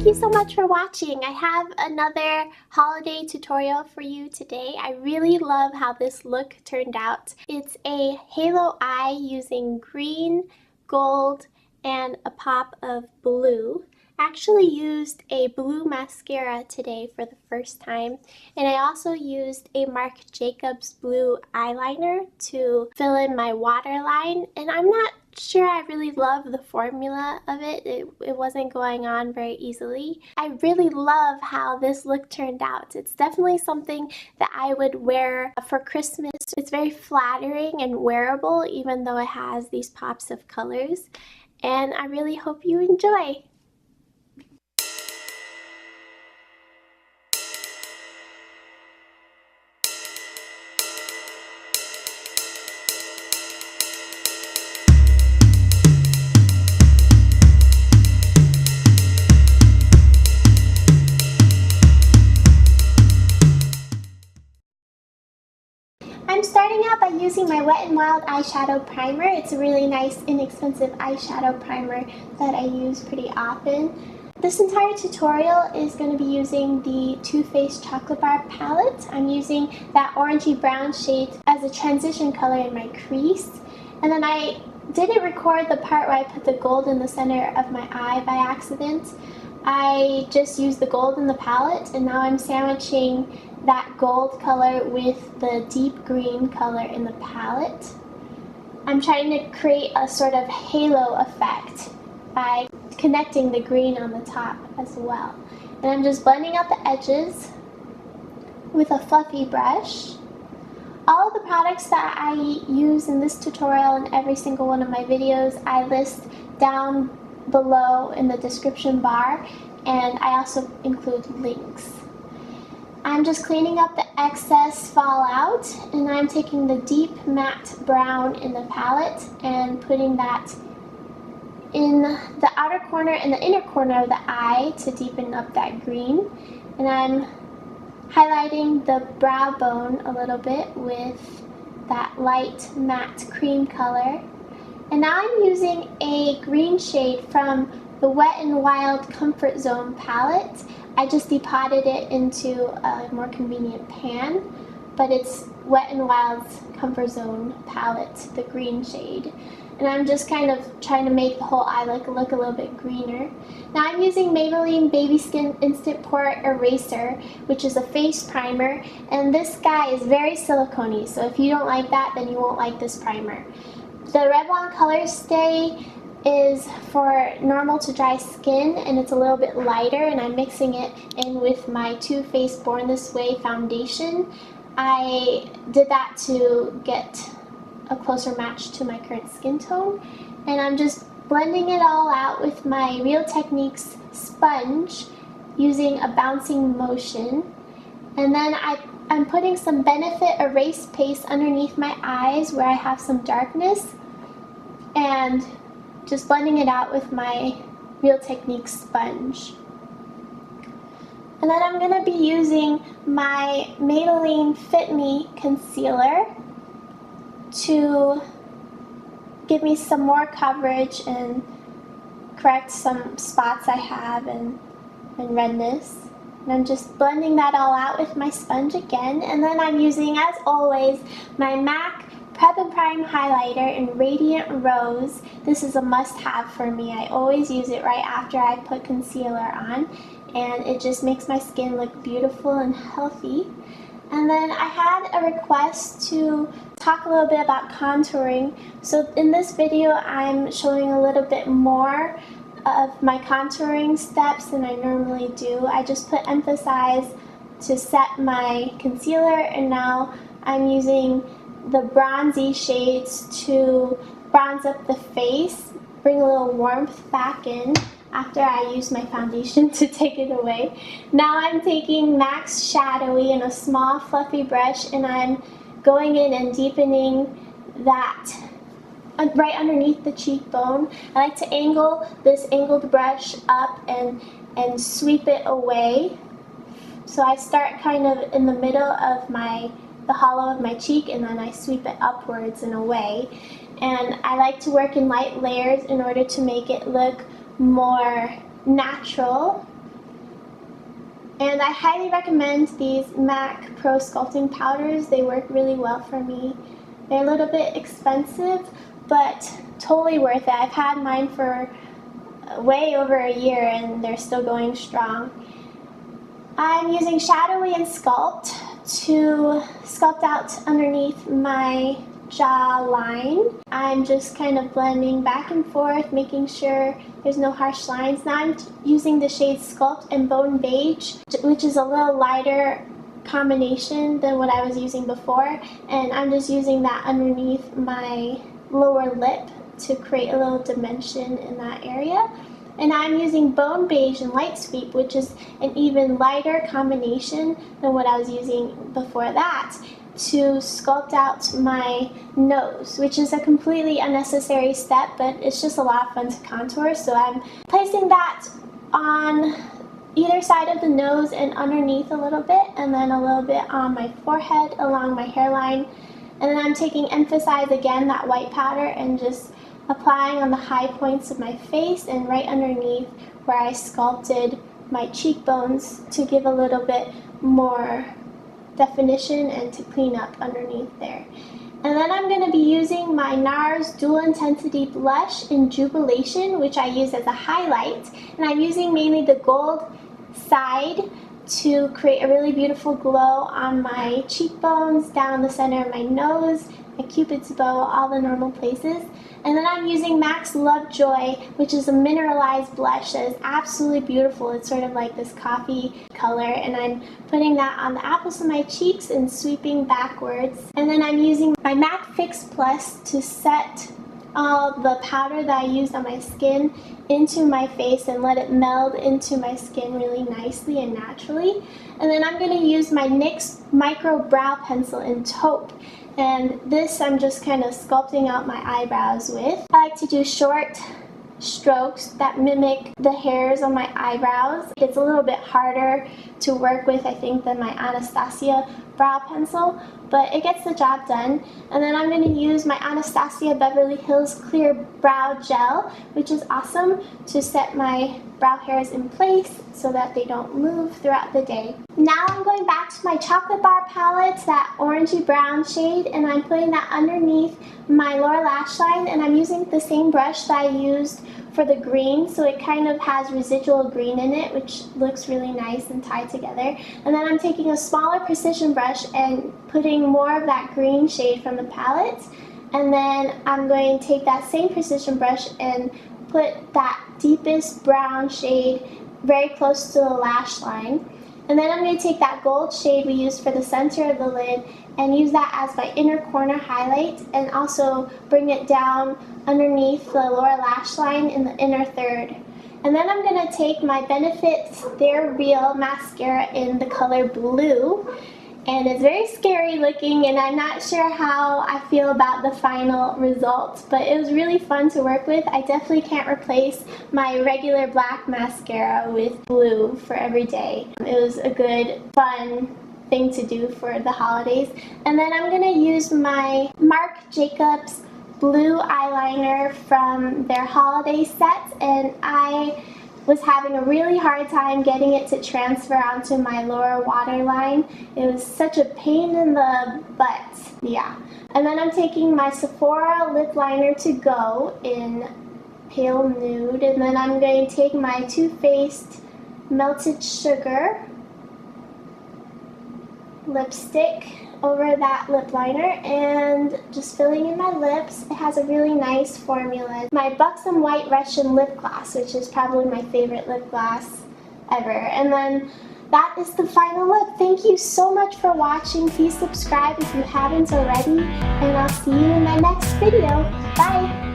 you so much for watching. I have another holiday tutorial for you today. I really love how this look turned out. It's a halo eye using green, gold, and a pop of blue. I actually used a blue mascara today for the first time, and I also used a Marc Jacobs blue eyeliner to fill in my waterline, and I'm not sure I really love the formula of it. It wasn't going on very easily. I really love how this look turned out. It's definitely something that I would wear for Christmas. It's very flattering and wearable even though it has these pops of colors, and I really hope you enjoy. I'm starting out by using my Wet n Wild eyeshadow primer. It's a really nice, inexpensive eyeshadow primer that I use pretty often. This entire tutorial is going to be using the Too Faced Chocolate Bar palette. I'm using that orangey brown shade as a transition color in my crease. And then I didn't record the part where I put the gold in the center of my eye by accident. I just used the gold in the palette, and now I'm sandwiching that gold color with the deep green color in the palette. I'm trying to create a sort of halo effect by connecting the green on the top as well. And I'm just blending out the edges with a fluffy brush. All of the products that I use in this tutorial and every single one of my videos I list down below in the description bar, and I also include links. I'm just cleaning up the excess fallout, and I'm taking the deep matte brown in the palette and putting that in the outer corner and the inner corner of the eye to deepen up that green. And I'm highlighting the brow bone a little bit with that light matte cream color. And now I'm using a green shade from the Wet n Wild Comfort Zone palette. I just depotted it into a more convenient pan, but it's Wet n Wild's Comfort Zone palette, the green shade. And I'm just kind of trying to make the whole eye look a little bit greener. Now I'm using Maybelline Baby Skin Instant Pore Eraser, which is a face primer, and this guy is very silicone-y, so if you don't like that, then you won't like this primer. The Revlon Colorstay is for normal to dry skin, and it's a little bit lighter, and I'm mixing it in with my Too Faced Born This Way foundation. I did that to get a closer match to my current skin tone, and I'm just blending it all out with my Real Techniques sponge using a bouncing motion. And then I'm putting some Benefit Erase Paste underneath my eyes where I have some darkness, and just blending it out with my Real Techniques sponge. And then I'm going to be using my Maybelline Fit Me concealer to give me some more coverage and correct some spots I have and redness. And I'm just blending that all out with my sponge again. And then I'm using, as always, my MAC Prep and Prime highlighter in Radiant Rose. This is a must-have for me. I always use it right after I put concealer on, and it just makes my skin look beautiful and healthy. And then I had a request to talk a little bit about contouring. So in this video, I'm showing a little bit more of my contouring steps than I normally do. I just put Emphasize to set my concealer, and now I'm using the bronzy shades to bronze up the face, bring a little warmth back in after I use my foundation to take it away. Now I'm taking MAC's Shadowy in a small fluffy brush, and I'm going in and deepening that right underneath the cheekbone. I like to angle this angled brush up and sweep it away. So I start kind of in the middle of the hollow of my cheek, and then I sweep it upwards and away. And I like to work in light layers in order to make it look more natural And I highly recommend these MAC Pro Sculpting Powders. They work really well for me. They're a little bit expensive, but totally worth it. I've had mine for way over a year and they're still going strong. I'm using Shadowy and Sculpt to sculpt out underneath my jawline. I'm just kind of blending back and forth, making sure there's no harsh lines. Now I'm using the shades Sculpt and Bone Beige, which is a little lighter combination than what I was using before, and I'm just using that underneath my lower lip to create a little dimension in that area. And I'm using Bone Beige and Lightsweep, which is an even lighter combination than what I was using before that, to sculpt out my nose, which is a completely unnecessary step, but it's just a lot of fun to contour. So I'm placing that on either side of the nose and underneath a little bit, and then a little bit on my forehead along my hairline. And then I'm taking Emphasize again, that white powder, and just applying on the high points of my face and right underneath where I sculpted my cheekbones to give a little bit more definition and to clean up underneath there. And then I'm going to be using my Nars Dual Intensity Blush in Jubilation, which I use as a highlight. And I'm using mainly the gold side to create a really beautiful glow on my cheekbones, down the center of my nose, my cupid's bow, all the normal places. And then I'm using MAC's Lovejoy, which is a mineralized blush that is absolutely beautiful. It's sort of like this coffee color, and I'm putting that on the apples of my cheeks and sweeping backwards. And then I'm using my MAC Fix Plus to set all the powder that I used on my skin into my face and let it meld into my skin really nicely and naturally. And then I'm going to use my NYX Micro Brow Pencil in Taupe. And this I'm just kind of sculpting out my eyebrows with. I like to do short strokes that mimic the hairs on my eyebrows. It's a little bit harder to work with, I think, than my Anastasia brow pencil, but it gets the job done. And then I'm going to use my Anastasia Beverly Hills Clear Brow Gel, which is awesome to set my brow hairs in place so that they don't move throughout the day. Now I'm going back to my Chocolate Bar palette, that orangey brown shade, and I'm putting that underneath my lower lash line, and I'm using the same brush that I used for the green, so it kind of has residual green in it, which looks really nice and tied together. And then I'm taking a smaller precision brush and putting more of that green shade from the palette, and then I'm going to take that same precision brush and put that deepest brown shade very close to the lash line. And then I'm going to take that gold shade we used for the center of the lid and use that as my inner corner highlight, and also bring it down underneath the lower lash line in the inner third. And then I'm going to take my Benefit They're Real mascara in the color blue. And it's very scary looking, and I'm not sure how I feel about the final result, but it was really fun to work with. I definitely can't replace my regular black mascara with blue for every day. It was a good, fun thing to do for the holidays. And then I'm going to use my Marc Jacobs blue eyeliner from their holiday set, and I was having a really hard time getting it to transfer onto my lower waterline. It was such a pain in the butt, yeah. And then I'm taking my Sephora lip liner to go in Pale Nude, and then I'm going to take my Too Faced Melted Sugar lipstick over that lip liner and just filling in my lips. It has a really nice formula. My Buxom White Russian lip gloss, which is probably my favorite lip gloss ever. And then that is the final look. Thank you so much for watching. Please subscribe if you haven't already, and I'll see you in my next video. Bye!